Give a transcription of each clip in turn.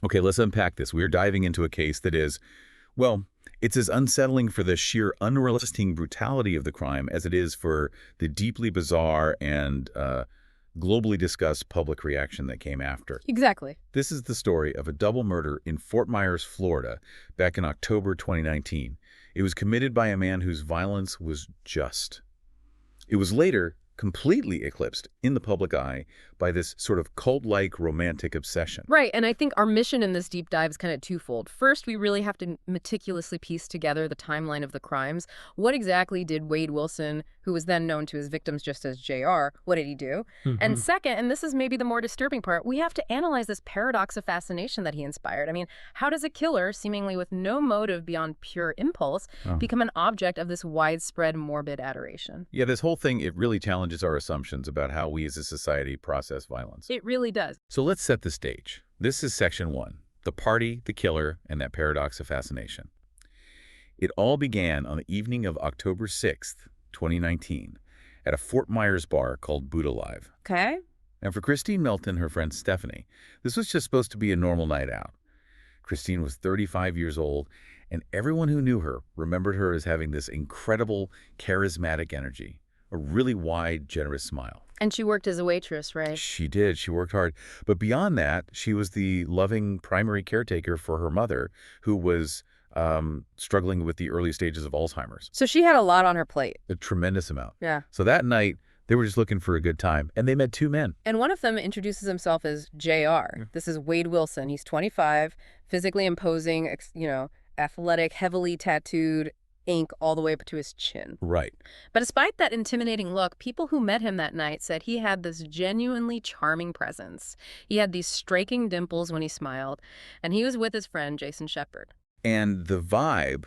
Okay, let's unpack this. We're diving into a case that is, well, it's as unsettling for the sheer unrealistic brutality of the crime as it is for the deeply bizarre and globally discussed public reaction that came after. Exactly. This is the story of a double murder in Fort Myers, Florida, back in October 2019. It was committed by a man whose violence was just. It was later completely eclipsed in the public eye by this sort of cult-like romantic obsession. Right, and I think our mission in this deep dive is kind of twofold. First, we really have to meticulously piece together the timeline of the crimes. What exactly did Wade Wilson, who was then known to his victims just as JR, what did he do? And second, and this is maybe the more disturbing part, we have to analyze this paradox of fascination that he inspired. I mean, how does a killer, seemingly with no motive beyond pure impulse, become an object of this widespread morbid adoration? Yeah, this whole thing, it really challenges our assumptions about how we as a society process violence. It really does. So let's set the stage. This is section 1, the party, the killer, and that paradox of fascination. It all began on the evening of October 6th, 2019, at a Fort Myers bar called Buddha Live. Okay. And for Christine Melton and her friend Stephanie, this was just supposed to be a normal night out. Christine was 35 years old, and everyone who knew her remembered her as having this incredible, charismatic energy, a really wide, generous smile. And she worked as a waitress, right? She did. She worked hard. But beyond that, she was the loving primary caretaker for her mother, who was struggling with the early stages of Alzheimer's. So she had a lot on her plate. A tremendous amount. Yeah. So that night, they were just looking for a good time, and they met two men. And one of them introduces himself as JR. This is Wade Wilson. He's 25, physically imposing, athletic, heavily tattooed, ink all the way up to his chin. Right. But despite that intimidating look, people who met him that night said he had this genuinely charming presence. He had these striking dimples when he smiled, and he was with his friend Jason Shepard. And the vibe,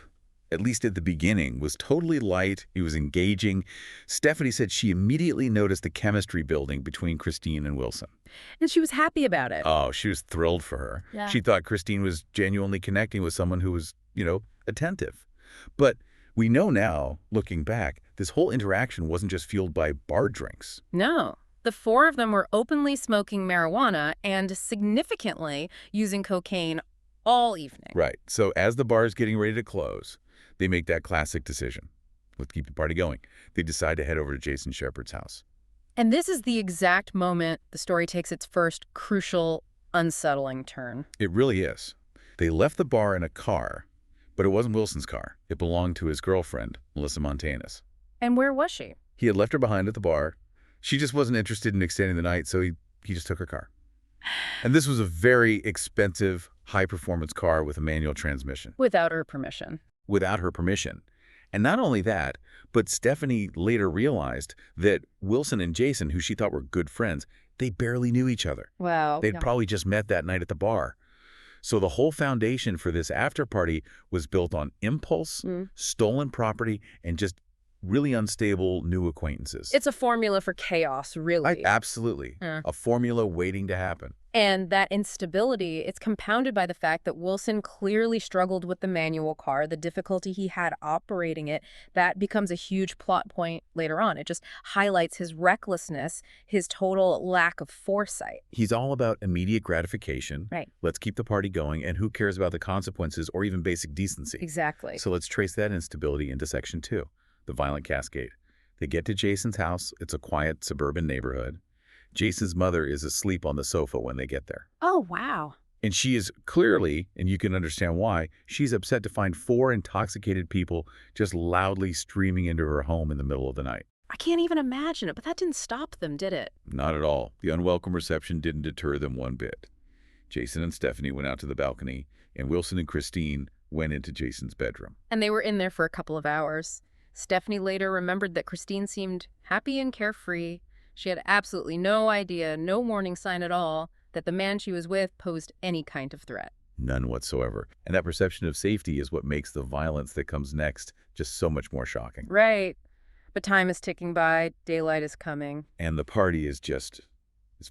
at least at the beginning, was totally light. He was engaging. Stephanie said she immediately noticed the chemistry building between Christine and Wilson. And she was happy about it. Oh, she was thrilled for her. Yeah. She thought Christine was genuinely connecting with someone who was, attentive. But we know now, looking back, this whole interaction wasn't just fueled by bar drinks. No. The four of them were openly smoking marijuana and significantly using cocaine all evening. Right. So as the bar is getting ready to close, they make that classic decision. Let's keep the party going. They decide to head over to Jason Shepard's house. And this is the exact moment the story takes its first crucial, unsettling turn. It really is. They left the bar in a car, but it wasn't Wilson's car. It belonged to his girlfriend, Melissa Montanus. And where was she? He had left her behind at the bar. She just wasn't interested in extending the night, so he just took her car. And this was a very expensive, high-performance car with a manual transmission. Without her permission. Without her permission. And not only that, but Stephanie later realized that Wilson and Jason, who she thought were good friends, they barely knew each other. Wow. They'd probably just met that night at the bar. So the whole foundation for this after party was built on impulse, stolen property, and just really unstable new acquaintances. It's a formula for chaos, really. Absolutely. A formula waiting to happen. And that instability, it's compounded by the fact that Wilson clearly struggled with the manual car, the difficulty he had operating it. That becomes a huge plot point later on. It just highlights his recklessness, his total lack of foresight. He's all about immediate gratification. Right. Let's keep the party going, and who cares about the consequences or even basic decency? Exactly. So let's trace that instability into section 2, the violent cascade. They get to Jason's house. It's a quiet suburban neighborhood. Jason's mother is asleep on the sofa when they get there. Oh, wow. And she is clearly, and you can understand why, she's upset to find 4 intoxicated people just loudly streaming into her home in the middle of the night. I can't even imagine it, but that didn't stop them, did it? Not at all. The unwelcome reception didn't deter them one bit. Jason and Stephanie went out to the balcony, and Wilson and Christine went into Jason's bedroom. And they were in there for a couple of hours. Stephanie later remembered that Christine seemed happy and carefree. She had absolutely no idea, no warning sign at all, that the man she was with posed any kind of threat. None whatsoever. And that perception of safety is what makes the violence that comes next just so much more shocking. Right. But time is ticking by, daylight is coming. And the party is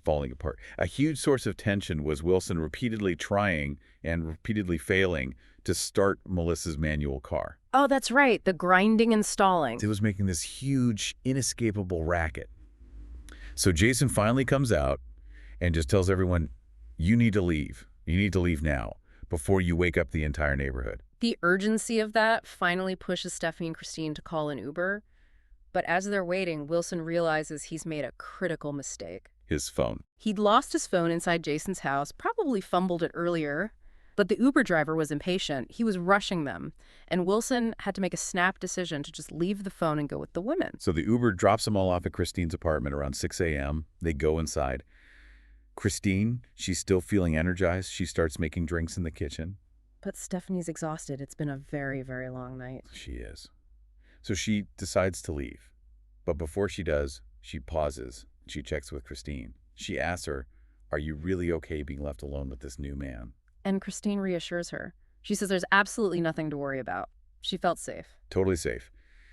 falling apart. A huge source of tension was Wilson repeatedly trying and repeatedly failing to start Melissa's manual car. Oh, that's right, the grinding and stalling. It was making this huge, inescapable racket. So Jason finally comes out and just tells everyone, you need to leave. You need to leave now, before you wake up the entire neighborhood. The urgency of that finally pushes Stephanie and Christine to call an Uber. But as they're waiting, Wilson realizes he's made a critical mistake. His phone. He'd lost his phone inside Jason's house, probably fumbled it earlier. But the Uber driver was impatient. He was rushing them. And Wilson had to make a snap decision to just leave the phone and go with the women. So the Uber drops them all off at Christine's apartment around 6 a.m. They go inside. Christine, she's still feeling energized. She starts making drinks in the kitchen. But Stephanie's exhausted. It's been a very, very long night. She is. So she decides to leave. But before she does, she pauses. She checks with Christine. She asks her, "Are you really okay being left alone with this new man?" And Christine reassures her. She says there's absolutely nothing to worry about. She felt safe. Totally safe.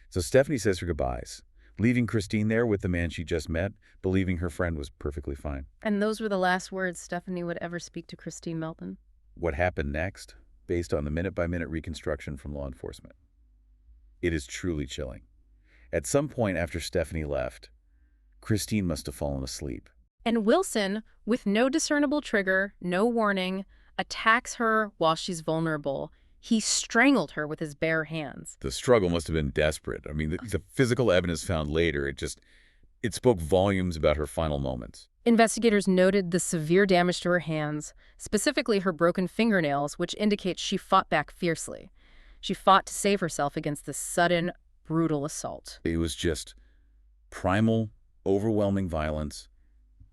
So Stephanie says her goodbyes, leaving Christine there with the man she just met, believing her friend was perfectly fine. And those were the last words Stephanie would ever speak to Christine Melton. What happened next, based on the minute-by-minute reconstruction from law enforcement? It is truly chilling. At some point after Stephanie left, Christine must have fallen asleep. And Wilson, with no discernible trigger, no warning, attacks her while she's vulnerable. He strangled her with his bare hands. The struggle must have been desperate. I mean, the physical evidence found later, it spoke volumes about her final moments. Investigators noted the severe damage to her hands, specifically her broken fingernails, which indicates she fought back fiercely. She fought to save herself against this sudden, brutal assault. It was just primal, overwhelming violence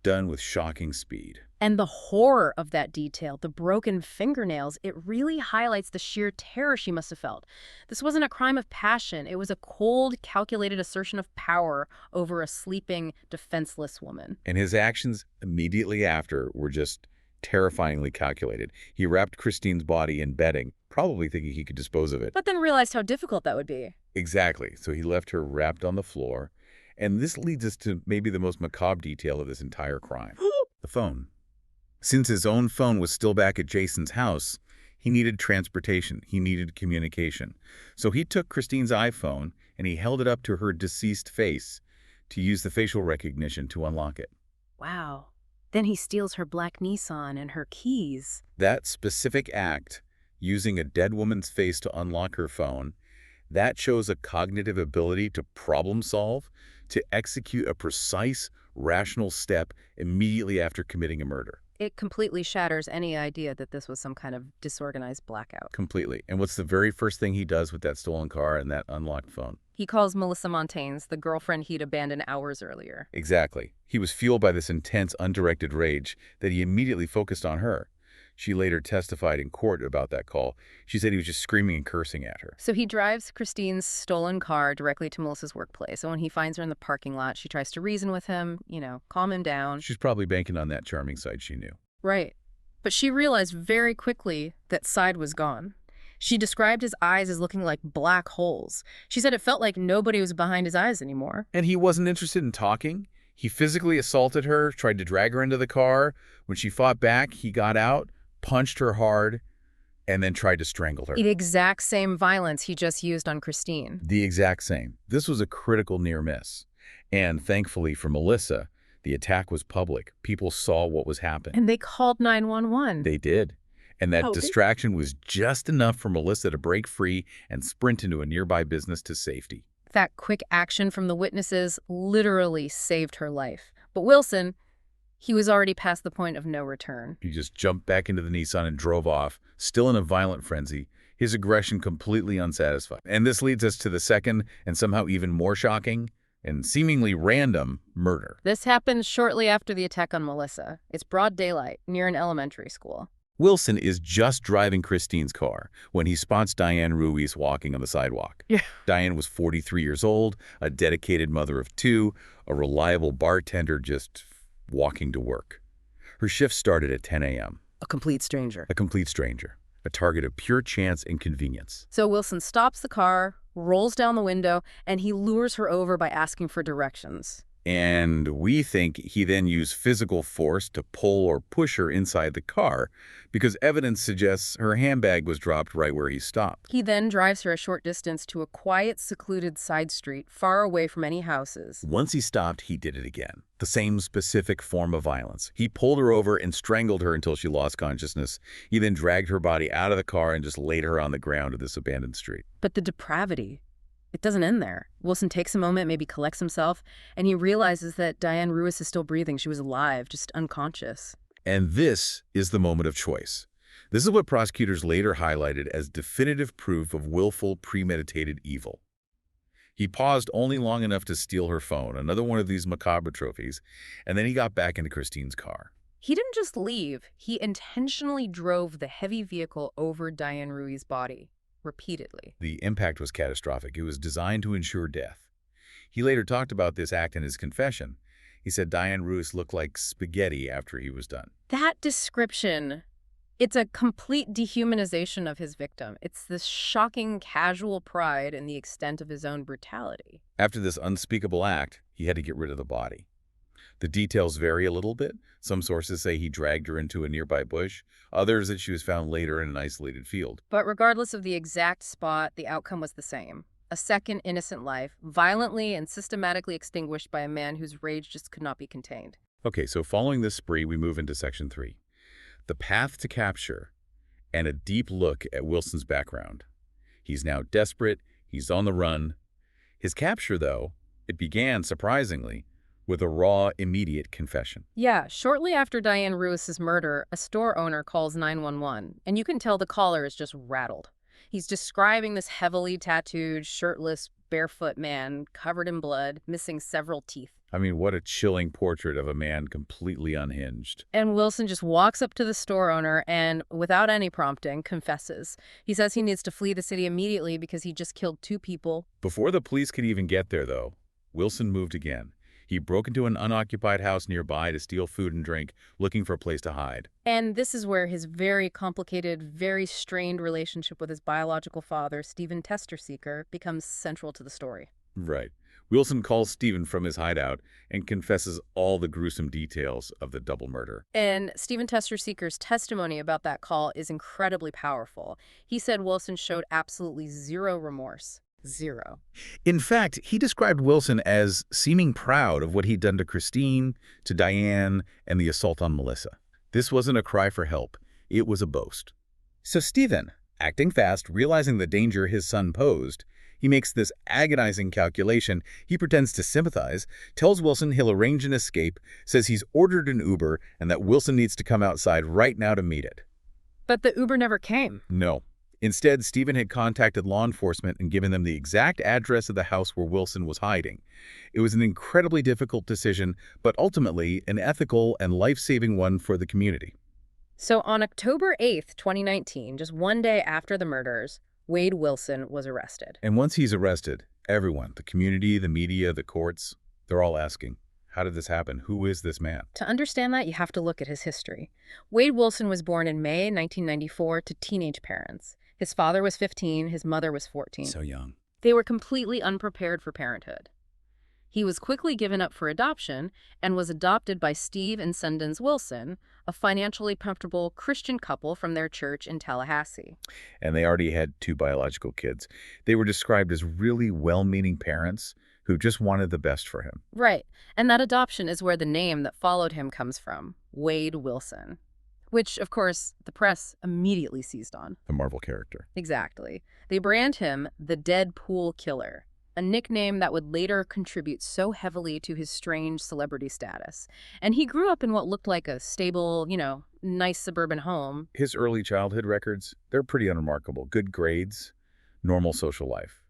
done with shocking speed. And the horror of that detail, the broken fingernails, it really highlights the sheer terror she must have felt. This wasn't a crime of passion. It was a cold, calculated assertion of power over a sleeping, defenseless woman. And his actions immediately after were just terrifyingly calculated. He wrapped Christine's body in bedding, probably thinking he could dispose of it. But then realized how difficult that would be. Exactly. So he left her wrapped on the floor. And this leads us to maybe the most macabre detail of this entire crime. The phone. Since his own phone was still back at Jason's house, he needed transportation. He needed communication. So he took Christine's iPhone and he held it up to her deceased face to use the facial recognition to unlock it. Wow. Then he steals her black Nissan and her keys. That specific act, using a dead woman's face to unlock her phone, that shows a cognitive ability to problem solve, to execute a precise, rational step immediately after committing a murder. It completely shatters any idea that this was some kind of disorganized blackout. Completely. And what's the very first thing he does with that stolen car and that unlocked phone? He calls Melissa Montaigne's, the girlfriend he'd abandoned hours earlier. Exactly. He was fueled by this intense, undirected rage that he immediately focused on her. She later testified in court about that call. She said he was just screaming and cursing at her. So he drives Christine's stolen car directly to Melissa's workplace. And when he finds her in the parking lot, she tries to reason with him, calm him down. She's probably banking on that charming side she knew. Right. But she realized very quickly that side was gone. She described his eyes as looking like black holes. She said it felt like nobody was behind his eyes anymore. And he wasn't interested in talking. He physically assaulted her, tried to drag her into the car. When she fought back, he got out, punched her hard, and then tried to strangle her. The exact same violence he just used on Christine. The exact same. This was a critical near miss. And thankfully for Melissa, the attack was public. People saw what was happening. And they called 911. They did. And that distraction was just enough for Melissa to break free and sprint into a nearby business to safety. That quick action from the witnesses literally saved her life. But Wilson, he was already past the point of no return. He just jumped back into the Nissan and drove off, still in a violent frenzy, his aggression completely unsatisfied. And this leads us to the second and somehow even more shocking and seemingly random murder. This happens shortly after the attack on Melissa. It's broad daylight near an elementary school. Wilson is just driving Christine's car when he spots Diane Ruiz walking on the sidewalk. Yeah. Diane was 43 years old, a dedicated mother of two, a reliable bartender just walking to work. Her shift started at 10 a.m. A complete stranger. A complete stranger. A target of pure chance and convenience. So Wilson stops the car, rolls down the window, and he lures her over by asking for directions. And we think he then used physical force to pull or push her inside the car because evidence suggests her handbag was dropped right where he stopped. He then drives her a short distance to a quiet, secluded side street far away from any houses. Once he stopped, he did it again. The same specific form of violence. He pulled her over and strangled her until she lost consciousness. He then dragged her body out of the car and just laid her on the ground of this abandoned street. But the depravity, it doesn't end there. Wilson takes a moment, maybe collects himself, and he realizes that Diane Ruiz is still breathing. She was alive, just unconscious. And this is the moment of choice. This is what prosecutors later highlighted as definitive proof of willful, premeditated evil. He paused only long enough to steal her phone, another one of these macabre trophies, and then he got back into Christine's car. He didn't just leave. He intentionally drove the heavy vehicle over Diane Ruiz's body, repeatedly. The impact was catastrophic. It was designed to ensure death. He later talked about this act in his confession. He said Diane Ruiz looked like spaghetti after he was done. That description, it's a complete dehumanization of his victim. It's this shocking casual pride in the extent of his own brutality. After this unspeakable act, he had to get rid of the body. The details vary a little bit. Some sources say he dragged her into a nearby bush, others that she was found later in an isolated field. But regardless of the exact spot, the outcome was the same. A second innocent life, violently and systematically extinguished by a man whose rage just could not be contained. Okay, so following this spree, we move into Section 3. The path to capture and a deep look at Wilson's background. He's now desperate. He's on the run. His capture, though, it began, surprisingly, with a raw, immediate confession. Yeah, shortly after Diane Ruiz's murder, a store owner calls 911, and you can tell the caller is just rattled. He's describing this heavily tattooed, shirtless, barefoot man covered in blood, missing several teeth. I mean, what a chilling portrait of a man completely unhinged. And Wilson just walks up to the store owner and, without any prompting, confesses. He says he needs to flee the city immediately because he just killed 2 people. Before the police could even get there, though, Wilson moved again. He broke into an unoccupied house nearby to steal food and drink, looking for a place to hide. And this is where his very complicated, very strained relationship with his biological father, Stephen Testerseeker, becomes central to the story. Right. Wilson calls Stephen from his hideout and confesses all the gruesome details of the double murder. And Stephen Testerseeker's testimony about that call is incredibly powerful. He said Wilson showed absolutely zero remorse. Zero. In fact, he described Wilson as seeming proud of what he'd done to Christine, to Diane, and the assault on Melissa. This wasn't a cry for help. It was a boast. So Stephen, acting fast, realizing the danger his son posed, he makes this agonizing calculation. He pretends to sympathize, tells Wilson he'll arrange an escape, says he's ordered an Uber, and that Wilson needs to come outside right now to meet it. But the Uber never came. No. Instead, Stephen had contacted law enforcement and given them the exact address of the house where Wilson was hiding. It was an incredibly difficult decision, but ultimately an ethical and life-saving one for the community. So on October 8th, 2019, just one day after the murders, Wade Wilson was arrested. And once he's arrested, everyone, the community, the media, the courts, they're all asking, how did this happen? Who is this man? To understand that, you have to look at his history. Wade Wilson was born in May 1994 to teenage parents. His father was 15, his mother was 14. So young. They were completely unprepared for parenthood. He was quickly given up for adoption and was adopted by Steve and Sundance Wilson, a financially comfortable Christian couple from their church in Tallahassee. And they already had 2 biological kids. They were described as really well-meaning parents who just wanted the best for him. Right. And that adoption is where the name that followed him comes from, Wade Wilson. Which, of course, the press immediately seized on. The Marvel character. Exactly. They brand him the Deadpool Killer, a nickname that would later contribute so heavily to his strange celebrity status. And he grew up in what looked like a stable, nice suburban home. His early childhood records, they're pretty unremarkable. Good grades, normal social life.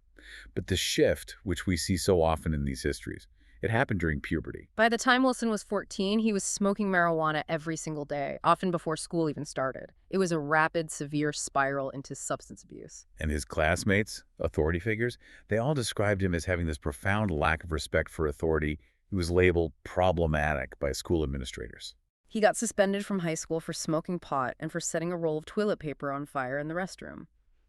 But the shift, which we see so often in these histories, it happened during puberty. By the time Wilson was 14, he was smoking marijuana every single day, often before school even started. It was a rapid, severe spiral into substance abuse. And his classmates, authority figures, they all described him as having this profound lack of respect for authority. He was labeled problematic by school administrators. He got suspended from high school for smoking pot and for setting a roll of toilet paper on fire in the restroom.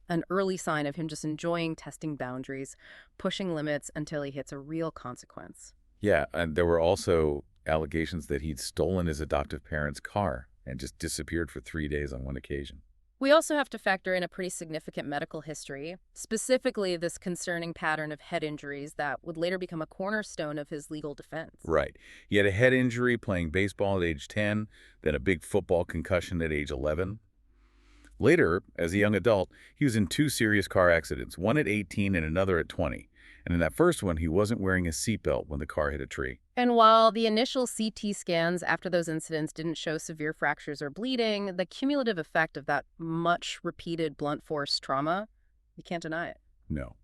An early sign of him just enjoying testing boundaries, pushing limits until he hits a real consequence. Yeah, and there were also allegations that he'd stolen his adoptive parents' car and just disappeared for 3 days on one occasion. We also have to factor in a pretty significant medical history, specifically this concerning pattern of head injuries that would later become a cornerstone of his legal defense. Right. He had a head injury playing baseball at age 10, then a big football concussion at age 11. Later, as a young adult, he was in 2 serious car accidents, one at 18 and another at 20. And in that first one, he wasn't wearing a seatbelt when the car hit a tree. And while the initial CT scans after those incidents didn't show severe fractures or bleeding, the cumulative effect of that much repeated blunt force trauma, you can't deny it. No.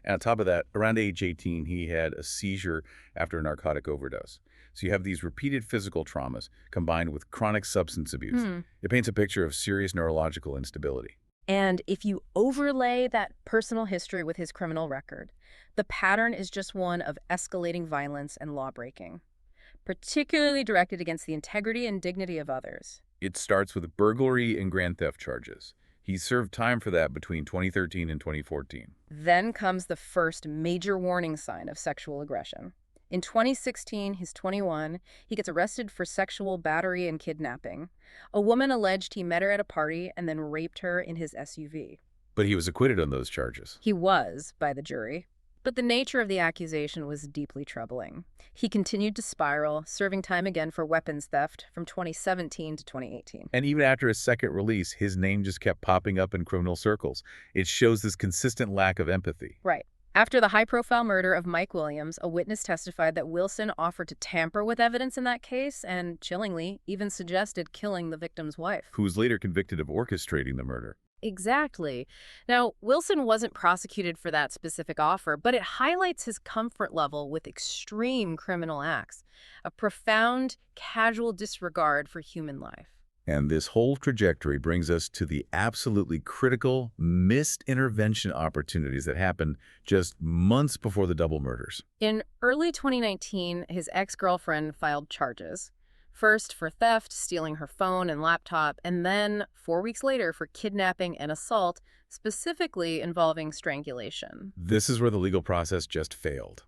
And on top of that, around age 18, he had a seizure after a narcotic overdose. So you have these repeated physical traumas combined with chronic substance abuse. It paints a picture of serious neurological instability. And if you overlay that personal history with his criminal record, the pattern is just one of escalating violence and lawbreaking, particularly directed against the integrity and dignity of others. It starts with burglary and grand theft charges. He served time for that between 2013 and 2014. Then comes the first major warning sign of sexual aggression. In 2016, he's 21. He gets arrested for sexual battery and kidnapping. A woman alleged he met her at a party and then raped her in his SUV. But he was acquitted on those charges. He was, by the jury. But the nature of the accusation was deeply troubling. He continued to spiral, serving time again for weapons theft from 2017 to 2018. And even after his second release, his name just kept popping up in criminal circles. It shows this consistent lack of empathy. Right. After the high-profile murder of Mike Williams, a witness testified that Wilson offered to tamper with evidence in that case and, chillingly, even suggested killing the victim's wife. Who was later convicted of orchestrating the murder. Exactly. Now, Wilson wasn't prosecuted for that specific offer, but it highlights his comfort level with extreme criminal acts, a profound, casual disregard for human life. And this whole trajectory brings us to the absolutely critical missed intervention opportunities that happened just months before the double murders. In early 2019, his ex-girlfriend filed charges. First for theft, stealing her phone and laptop, and then 4 weeks later for kidnapping and assault, specifically involving strangulation. This is where the legal process just failed.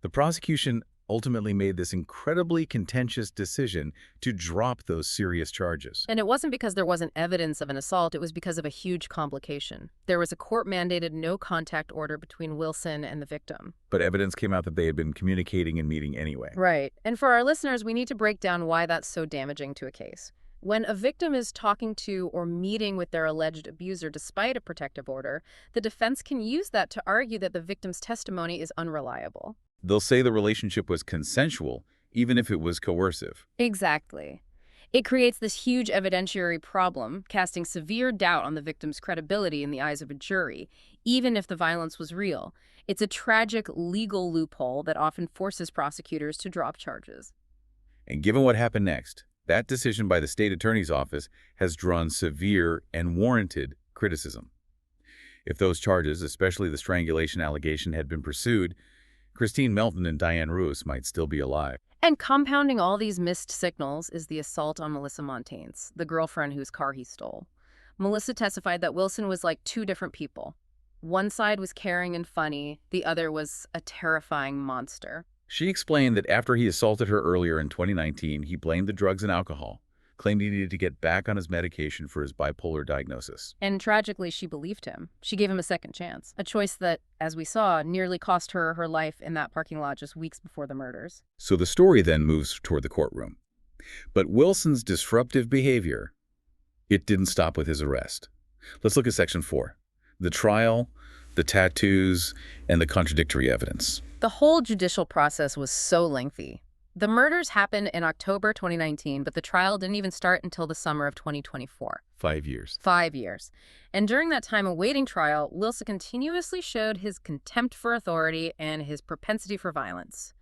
The prosecution ultimately made this incredibly contentious decision to drop those serious charges. And it wasn't because there wasn't evidence of an assault, it was because of a huge complication. There was a court-mandated no-contact order between Wilson and the victim. But evidence came out that they had been communicating and meeting anyway. Right. And for our listeners, we need to break down why that's so damaging to a case. When a victim is talking to or meeting with their alleged abuser despite a protective order, the defense can use that to argue that the victim's testimony is unreliable. They'll say the relationship was consensual, even if it was coercive. Exactly. It creates this huge evidentiary problem, casting severe doubt on the victim's credibility in the eyes of a jury, even if the violence was real. It's a tragic legal loophole that often forces prosecutors to drop charges. And given what happened next, that decision by the state attorney's office has drawn severe and warranted criticism. If those charges, especially the strangulation allegation, had been pursued, Christine Melton and Diane Ruiz might still be alive. And compounding all these missed signals is the assault on Melissa Montanes, the girlfriend whose car he stole. Melissa testified that Wilson was like two different people. One side was caring and funny, the other was a terrifying monster. She explained that after he assaulted her earlier in 2019, he blamed the drugs and alcohol, claimed he needed to get back on his medication for his bipolar diagnosis. And tragically, she believed him. She gave him a second chance, a choice that, as we saw, nearly cost her her life in that parking lot just weeks before the murders. So the story then moves toward the courtroom. But Wilson's disruptive behavior, it didn't stop with his arrest. Let's look at Section 4, the trial, the tattoos, and the contradictory evidence. The whole judicial process was so lengthy. The murders happened in October 2019, but the trial didn't even start until the summer of 2024. 5 years. 5 years. And during that time awaiting trial, Wilson continuously showed his contempt for authority and his propensity for violence.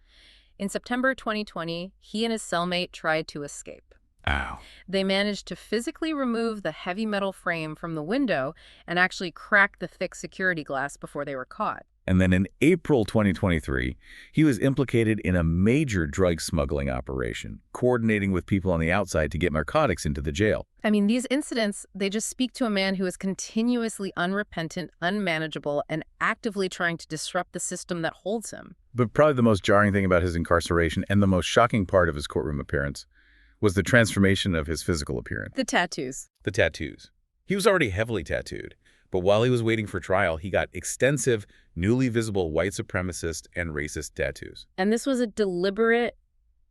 In September 2020, he and his cellmate tried to escape. Ow. They managed to physically remove the heavy metal frame from the window and actually crack the thick security glass before they were caught. And then in April 2023, he was implicated in a major drug smuggling operation, coordinating with people on the outside to get narcotics into the jail. I mean, these incidents, they just speak to a man who is continuously unrepentant, unmanageable, and actively trying to disrupt the system that holds him. But probably the most jarring thing about his incarceration and the most shocking part of his courtroom appearance was the transformation of his physical appearance. The tattoos. The tattoos. He was already heavily tattooed, but while he was waiting for trial, he got extensive, newly visible white supremacist and racist tattoos. And this was a deliberate,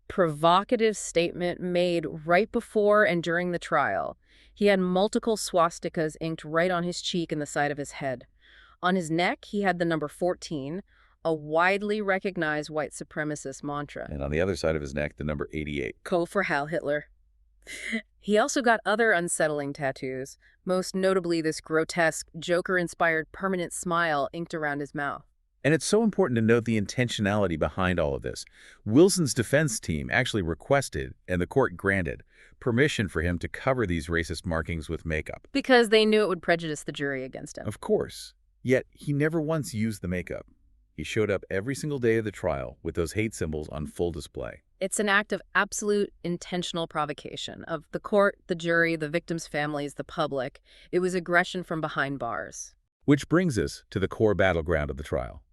provocative statement made right before and during the trial. He had multiple swastikas inked right on his cheek and the side of his head. On his neck, he had the number 14, a widely recognized white supremacist mantra. And on the other side of his neck, the number 88. Go for Heil Hitler. He also got other unsettling tattoos, most notably this grotesque, Joker-inspired permanent smile inked around his mouth. And it's so important to note the intentionality behind all of this. Wilson's defense team actually requested, and the court granted, permission for him to cover these racist markings with makeup. Because they knew it would prejudice the jury against him. Of course. Yet, he never once used the makeup. He showed up every single day of the trial with those hate symbols on full display. It's an act of absolute intentional provocation of the court, the jury, the victims' families, the public. It was aggression from behind bars. Which brings us to the core battleground of the trial.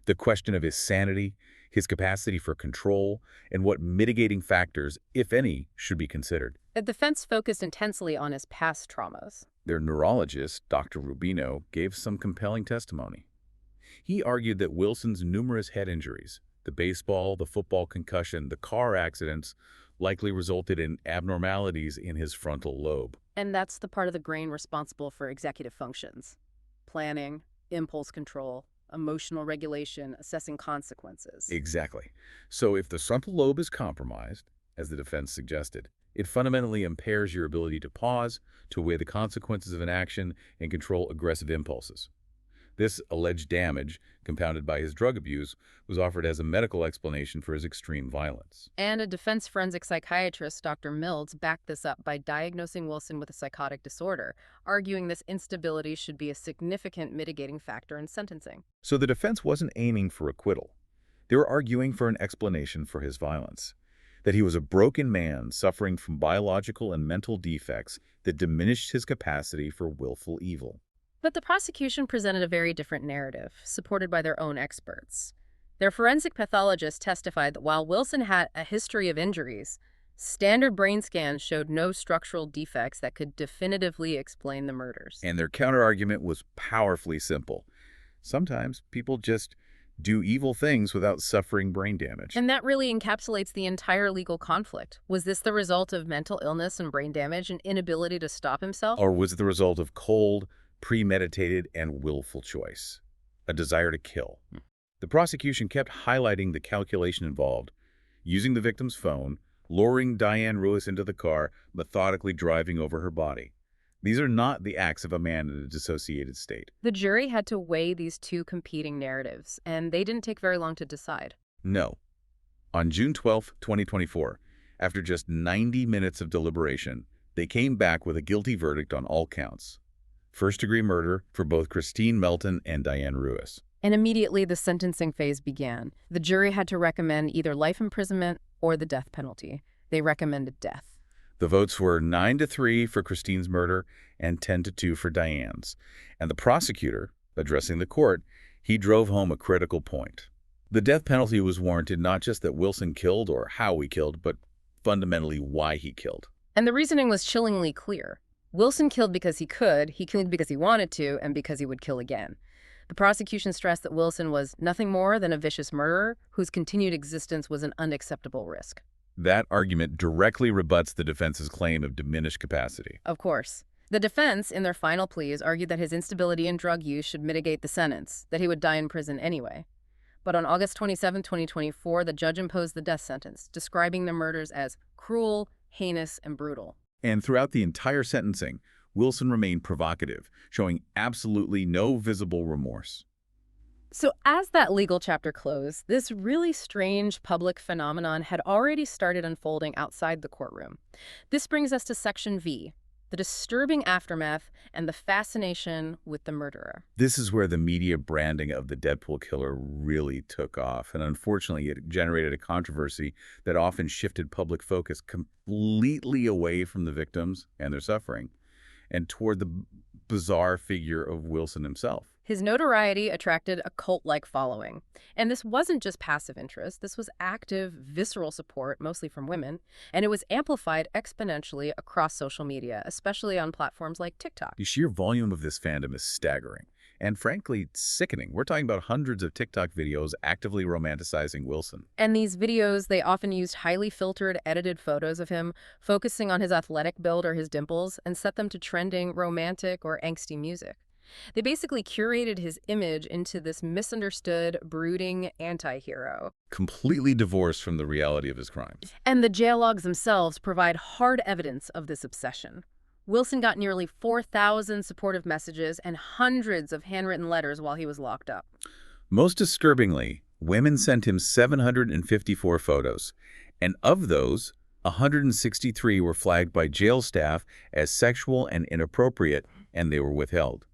The question of his sanity, his capacity for control, and what mitigating factors, if any, should be considered. The defense focused intensely on his past traumas. Their neurologist, Dr. Rubino, gave some compelling testimony. He argued that Wilson's numerous head injuries, the baseball, the football concussion, the car accidents, likely resulted in abnormalities in his frontal lobe. And that's the part of the brain responsible for executive functions. Planning, impulse control, emotional regulation, assessing consequences. Exactly. So if the frontal lobe is compromised, as the defense suggested, it fundamentally impairs your ability to pause, to weigh the consequences of an action, and control aggressive impulses. This alleged damage, compounded by his drug abuse, was offered as a medical explanation for his extreme violence. And a defense forensic psychiatrist, Dr. Mills, backed this up by diagnosing Wilson with a psychotic disorder, arguing this instability should be a significant mitigating factor in sentencing. So the defense wasn't aiming for acquittal. They were arguing for an explanation for his violence, that he was a broken man suffering from biological and mental defects that diminished his capacity for willful evil. But the prosecution presented a very different narrative, supported by their own experts. Their forensic pathologists testified that while Wilson had a history of injuries, standard brain scans showed no structural defects that could definitively explain the murders. And their counterargument was powerfully simple. Sometimes people just do evil things without suffering brain damage. And that really encapsulates the entire legal conflict. Was this the result of mental illness and brain damage and inability to stop himself? Or was it the result of cold, premeditated, and willful choice? A desire to kill. The prosecution kept highlighting the calculation involved, using the victim's phone, luring Diane Ruis into the car, methodically driving over her body. These are not the acts of a man in a dissociated state. The jury had to weigh these two competing narratives, and they didn't take very long to decide. No. On June 12, 2024, after just 90 minutes of deliberation, they came back with a guilty verdict on all counts. First-degree murder for both Christine Melton and Diane Ruis. And immediately the sentencing phase began. The jury had to recommend either life imprisonment or the death penalty. They recommended death. The votes were 9-3 for Christine's murder and 10-2 for Diane's. And the prosecutor, addressing the court, he drove home a critical point. The death penalty was warranted not just that Wilson killed or how he killed, but fundamentally why he killed. And the reasoning was chillingly clear. Wilson killed because he killed because he wanted to, and because he would kill again. The prosecution stressed that Wilson was nothing more than a vicious murderer whose continued existence was an unacceptable risk. That argument directly rebuts the defense's claim of diminished capacity. Of course. The defense, in their final pleas, argued that his instability and drug use should mitigate the sentence, that he would die in prison anyway. But on August 27, 2024, the judge imposed the death sentence, describing the murders as cruel, heinous, and brutal. And throughout the entire sentencing, Wilson remained provocative, showing absolutely no visible remorse. So as that legal chapter closed, this really strange public phenomenon had already started unfolding outside the courtroom. This brings us to Section V, the disturbing aftermath and the fascination with the murderer. This is where the media branding of the Deadpool killer really took off, and unfortunately it generated a controversy that often shifted public focus completely away from the victims and their suffering, and toward the bizarre figure of Wilson himself. His notoriety attracted a cult-like following. And this wasn't just passive interest. This was active, visceral support, mostly from women. And it was amplified exponentially across social media, especially on platforms like TikTok. The sheer volume of this fandom is staggering. And frankly, sickening. We're talking about hundreds of TikTok videos actively romanticizing Wilson. And these videos, they often used highly filtered, edited photos of him, focusing on his athletic build or his dimples, and set them to trending romantic or angsty music. They basically curated his image into this misunderstood, brooding anti-hero. Completely divorced from the reality of his crimes. And the jail logs themselves provide hard evidence of this obsession. Wilson got nearly 4,000 supportive messages and hundreds of handwritten letters while he was locked up. Most disturbingly, women sent him 754 photos, and of those, 163 were flagged by jail staff as sexual and inappropriate, and they were withheld.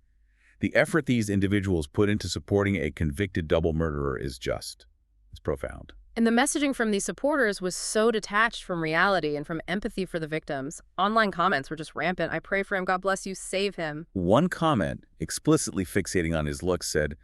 The effort these individuals put into supporting a convicted double murderer is just. It's profound. And the messaging from these supporters was so detached from reality and from empathy for the victims. Online comments were just rampant. "I pray for him. God bless you. Save him." One comment, explicitly fixating on his looks, said,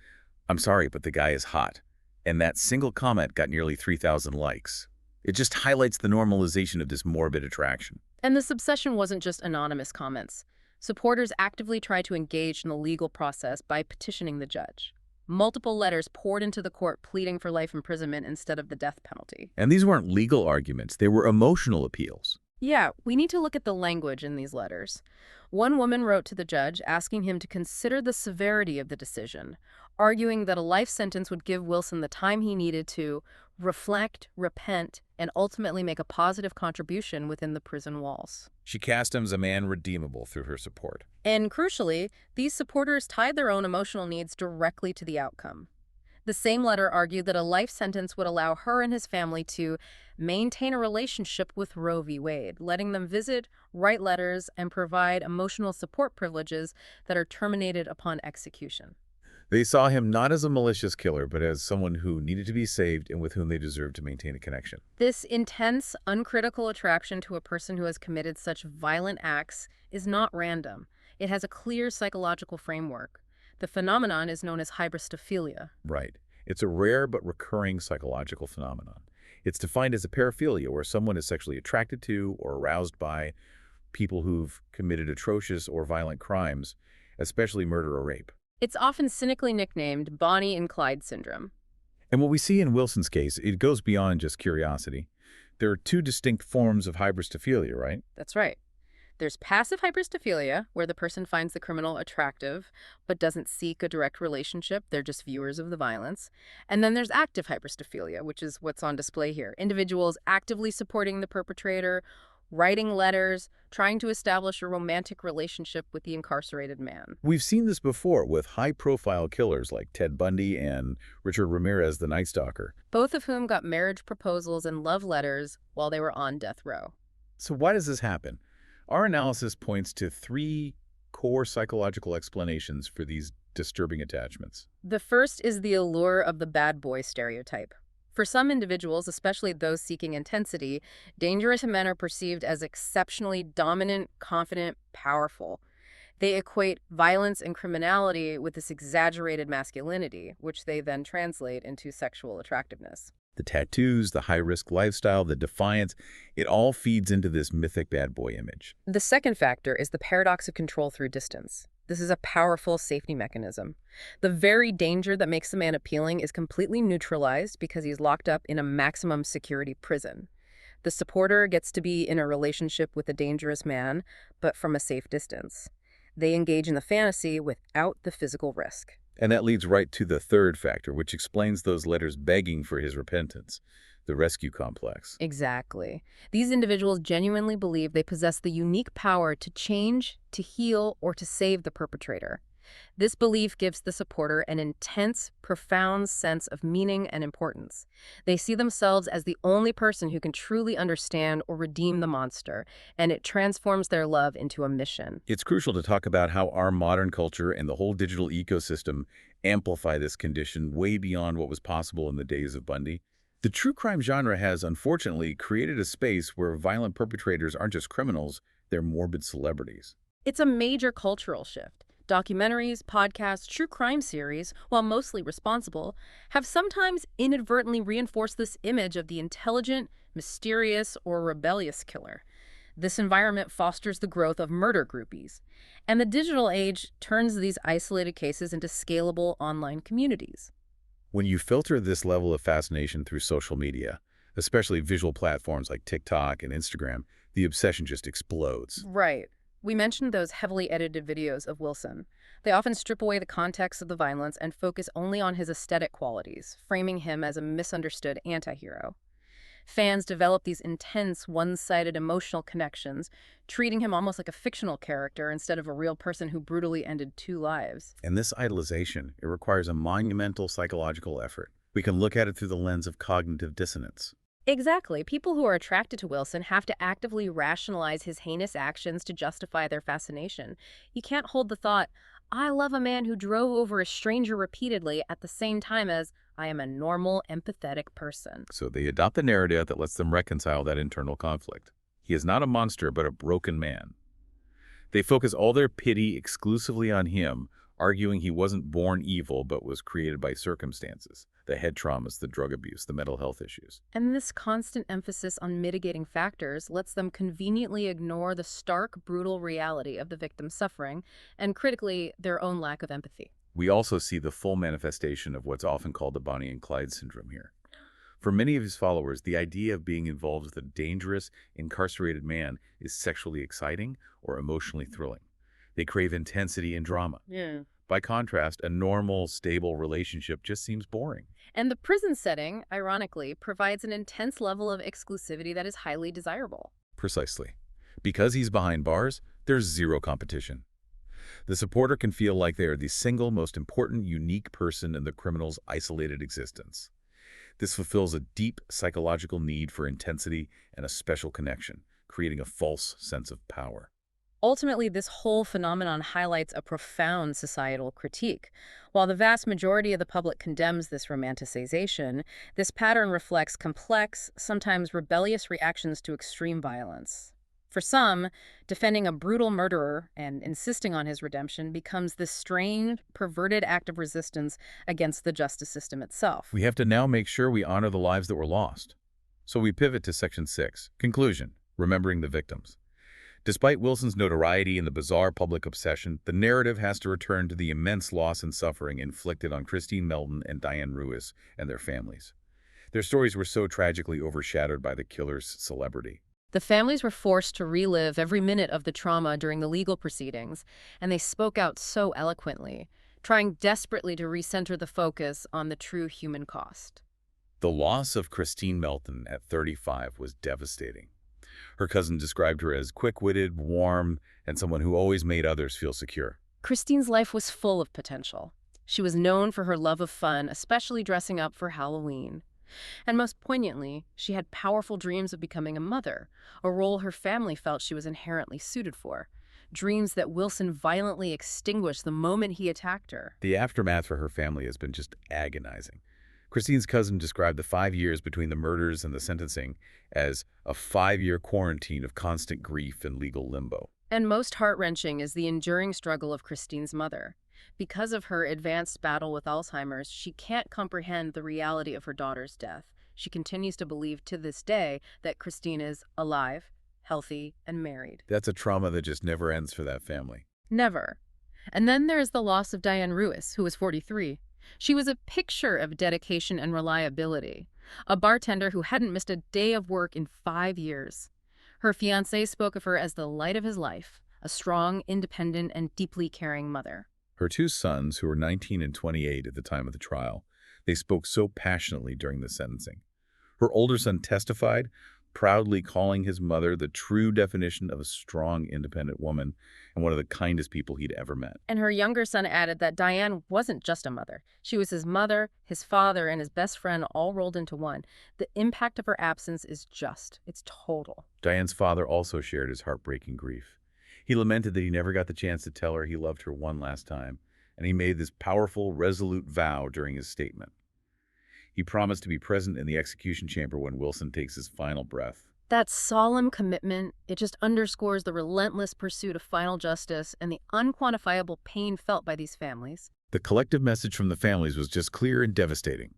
"I'm sorry, but the guy is hot." And that single comment got nearly 3,000 likes. It just highlights the normalization of this morbid attraction. And this obsession wasn't just anonymous comments. Supporters actively tried to engage in the legal process by petitioning the judge. Multiple letters poured into the court pleading for life imprisonment instead of the death penalty. And these weren't legal arguments, they were emotional appeals. Yeah, we need to look at the language in these letters. One woman wrote to the judge asking him to consider the severity of the decision, arguing that a life sentence would give Wilson the time he needed to reflect, repent, and ultimately make a positive contribution within the prison walls. She cast him as a man redeemable through her support. And crucially, these supporters tied their own emotional needs directly to the outcome. The same letter argued that a life sentence would allow her and his family to maintain a relationship with Roe v. Wade, letting them visit, write letters, and provide emotional support privileges that are terminated upon execution. They saw him not as a malicious killer, but as someone who needed to be saved and with whom they deserved to maintain a connection. This intense, uncritical attraction to a person who has committed such violent acts is not random. It has a clear psychological framework. The phenomenon is known as hybristophilia. Right. It's a rare but recurring psychological phenomenon. It's defined as a paraphilia, where someone is sexually attracted to or aroused by people who've committed atrocious or violent crimes, especially murder or rape. It's often cynically nicknamed Bonnie and Clyde syndrome. And what we see in Wilson's case, it goes beyond just curiosity. There are two distinct forms of hybristophilia, right? That's right. There's passive hybristophilia, where the person finds the criminal attractive but doesn't seek a direct relationship. They're just viewers of the violence. And then there's active hybristophilia, which is what's on display here. Individuals actively supporting the perpetrator, writing letters, trying to establish a romantic relationship with the incarcerated man. We've seen this before with high-profile killers like Ted Bundy and Richard Ramirez, the Night Stalker. Both of whom got marriage proposals and love letters while they were on death row. So why does this happen? Our analysis points to three core psychological explanations for these disturbing attachments. The first is the allure of the bad boy stereotype. For some individuals, especially those seeking intensity, dangerous men are perceived as exceptionally dominant, confident, powerful. They equate violence and criminality with this exaggerated masculinity, which they then translate into sexual attractiveness. The tattoos, the high-risk lifestyle, the defiance, it all feeds into this mythic bad boy image. The second factor is the paradox of control through distance. This is a powerful safety mechanism. The very danger that makes the man appealing is completely neutralized because he's locked up in a maximum security prison. The supporter gets to be in a relationship with a dangerous man, but from a safe distance. They engage in the fantasy without the physical risk. And that leads right to the third factor, which explains those letters begging for his repentance, the rescue complex. Exactly. These individuals genuinely believe they possess the unique power to change, to heal, or to save the perpetrator. This belief gives the supporter an intense, profound sense of meaning and importance. They see themselves as the only person who can truly understand or redeem the monster, and it transforms their love into a mission. It's crucial to talk about how our modern culture and the whole digital ecosystem amplify this condition way beyond what was possible in the days of Bundy. The true crime genre has, unfortunately, created a space where violent perpetrators aren't just criminals, they're morbid celebrities. It's a major cultural shift. Documentaries, podcasts, true crime series, while mostly responsible, have sometimes inadvertently reinforced this image of the intelligent, mysterious, or rebellious killer. This environment fosters the growth of murder groupies, and the digital age turns these isolated cases into scalable online communities. When you filter this level of fascination through social media, especially visual platforms like TikTok and Instagram, the obsession just explodes. Right. We mentioned those heavily edited videos of Wilson. They often strip away the context of the violence and focus only on his aesthetic qualities, framing him as a misunderstood antihero. Fans develop these intense, one-sided emotional connections, treating him almost like a fictional character instead of a real person who brutally ended two lives. And this idolization, it requires a monumental psychological effort. We can look at it through the lens of cognitive dissonance. Exactly. People who are attracted to Wilson have to actively rationalize his heinous actions to justify their fascination. You can't hold the thought, I love a man who drove over a stranger repeatedly at the same time as I am a normal, empathetic person. So they adopt a narrative that lets them reconcile that internal conflict. He is not a monster, but a broken man. They focus all their pity exclusively on him, arguing he wasn't born evil but was created by circumstances, the head traumas, the drug abuse, the mental health issues. And this constant emphasis on mitigating factors lets them conveniently ignore the stark, brutal reality of the victim's suffering and, critically, their own lack of empathy. We also see the full manifestation of what's often called the Bonnie and Clyde syndrome here. For many of his followers, the idea of being involved with a dangerous, incarcerated man is sexually exciting or emotionally thrilling. They crave intensity and drama. Yeah. By contrast, a normal, stable relationship just seems boring. And the prison setting, ironically, provides an intense level of exclusivity that is highly desirable. Precisely. Because he's behind bars, there's zero competition. The supporter can feel like they are the single most important, unique person in the criminal's isolated existence. This fulfills a deep psychological need for intensity and a special connection, creating a false sense of power. Ultimately, this whole phenomenon highlights a profound societal critique. While the vast majority of the public condemns this romanticization, this pattern reflects complex, sometimes rebellious reactions to extreme violence. For some, defending a brutal murderer and insisting on his redemption becomes this strange, perverted act of resistance against the justice system itself. We have to now make sure we honor the lives that were lost. So we pivot to Section 6, Conclusion, Remembering the Victims. Despite Wilson's notoriety and the bizarre public obsession, the narrative has to return to the immense loss and suffering inflicted on Christine Melton and Diane Ruiz and their families. Their stories were so tragically overshadowed by the killer's celebrity. The families were forced to relive every minute of the trauma during the legal proceedings, and they spoke out so eloquently, trying desperately to recenter the focus on the true human cost. The loss of Christine Melton at 35 was devastating. Her cousin described her as quick-witted, warm, and someone who always made others feel secure. Christine's life was full of potential. She was known for her love of fun, especially dressing up for Halloween. And most poignantly, she had powerful dreams of becoming a mother, a role her family felt she was inherently suited for. Dreams that Wilson violently extinguished the moment he attacked her. The aftermath for her family has been just agonizing. Christine's cousin described the 5 years between the murders and the sentencing as a 5-year quarantine of constant grief and legal limbo. And most heart-wrenching is the enduring struggle of Christine's mother. Because of her advanced battle with Alzheimer's, she can't comprehend the reality of her daughter's death. She continues to believe to this day that Christine is alive, healthy, and married. That's a trauma that just never ends for that family. Never. And then there is the loss of Diane Ruiz, who was 43. She was a picture of dedication and reliability, a bartender who hadn't missed a day of work in 5 years. Her fiancé spoke of her as the light of his life, a strong, independent, and deeply caring mother. Her 2 sons, who were 19 and 28 at the time of the trial, they spoke so passionately during the sentencing. Her older son testified, proudly calling his mother the true definition of a strong, independent woman and one of the kindest people he'd ever met. And her younger son added that Diane wasn't just a mother. She was his mother, his father, and his best friend all rolled into one. The impact of her absence is just. It's total. Diane's father also shared his heartbreaking grief. He lamented that he never got the chance to tell her he loved her one last time, and he made this powerful, resolute vow during his statement. He promised to be present in the execution chamber when Wilson takes his final breath. That solemn commitment, it just underscores the relentless pursuit of final justice and the unquantifiable pain felt by these families. The collective message from the families was just clear and devastating.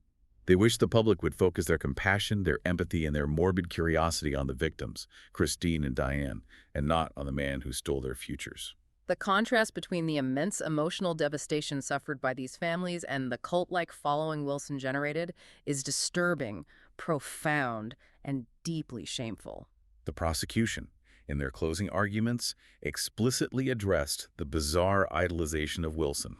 They wished the public would focus their compassion, their empathy, and their morbid curiosity on the victims, Christine and Diane, and not on the man who stole their futures. The contrast between the immense emotional devastation suffered by these families and the cult-like following Wilson generated is disturbing, profound, and deeply shameful. The prosecution, in their closing arguments, explicitly addressed the bizarre idolization of Wilson.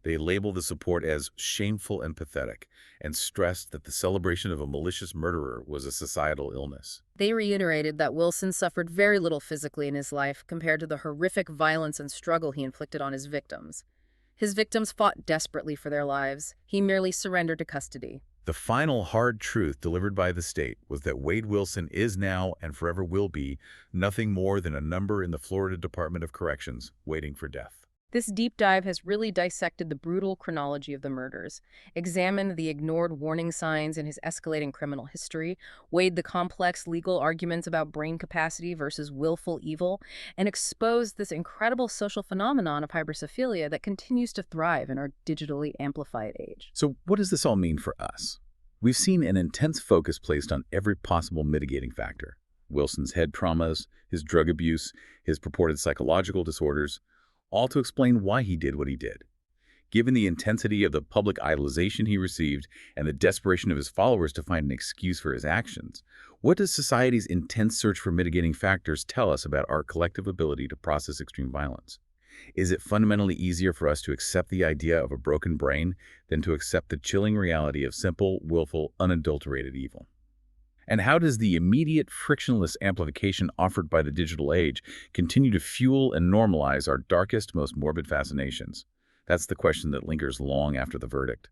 They labeled the support as shameful and pathetic, and stressed that the celebration of a malicious murderer was a societal illness. They reiterated that Wilson suffered very little physically in his life compared to the horrific violence and struggle he inflicted on his victims. His victims fought desperately for their lives. He merely surrendered to custody. The final hard truth delivered by the state was that Wade Wilson is now and forever will be nothing more than a number in the Florida Department of Corrections waiting for death. This deep dive has really dissected the brutal chronology of the murders, examined the ignored warning signs in his escalating criminal history, weighed the complex legal arguments about brain capacity versus willful evil, and exposed this incredible social phenomenon of hybrosophilia that continues to thrive in our digitally amplified age. So what does this all mean for us? We've seen an intense focus placed on every possible mitigating factor. Wilson's head traumas, his drug abuse, his purported psychological disorders, all to explain why he did what he did. Given the intensity of the public idolization he received and the desperation of his followers to find an excuse for his actions, what does society's intense search for mitigating factors tell us about our collective ability to process extreme violence? Is it fundamentally easier for us to accept the idea of a broken brain than to accept the chilling reality of simple, willful, unadulterated evil? And how does the immediate, frictionless amplification offered by the digital age continue to fuel and normalize our darkest, most morbid fascinations? That's the question that lingers long after the verdict.